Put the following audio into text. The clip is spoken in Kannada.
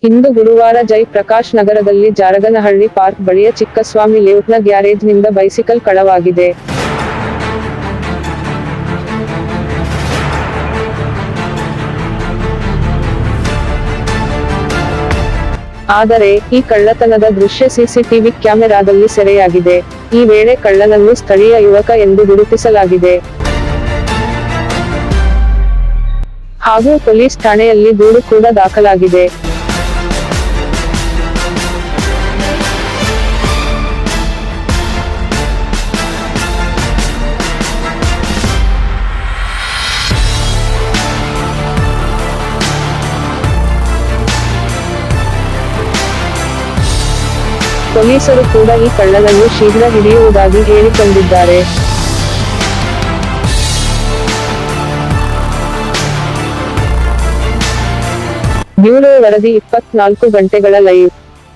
ಇಂದು ಗುರುವಾರ ಜಯಪ್ರಕಾಶ್ ನಗರದಲ್ಲಿ ಜಾರಗನಹಳ್ಳಿ ಪಾರ್ಕ್ ಬಳಿಯ ಚಿಕ್ಕಸ್ವಾಮಿ ಲೇಔಟ್ನ ಗ್ಯಾರೇಜ್ನಿಂದ ಬೈಸಿಕಲ್ ಕಳವಾಗಿದೆ. ಆದರೆ, ಈ ಕಳ್ಳತನದ ದೃಶ್ಯ ಸಿಸಿಟಿವಿ ಕ್ಯಾಮೆರಾದಲ್ಲಿ ಸೆರೆಯಾಗಿದೆ. ಈ ವೇಳೆ ಕಳ್ಳನನ್ನು ಸ್ಥಳೀಯ ಯುವಕ ಎಂದು ಗುರುತಿಸಲಾಗಿದೆ. ಹಾಗೂ ಪೊಲೀಸ್ ಠಾಣೆಯಲ್ಲಿ ದೂರು ಕೂಡ ದಾಖಲಾಗಿದೆ. ಪೊಲೀಸರು ಕೂಡ ಈ ಕಳ್ಳನನ್ನು ಶೀಘ್ರ ಹಿಡಿಯುವುದಾಗಿ ಹೇಳಿಕೊಂಡಿದ್ದಾರೆ. ಬ್ಯೂರೋ ವರದಿ 24 ಗಂಟೆಗಳ ಲೈವ್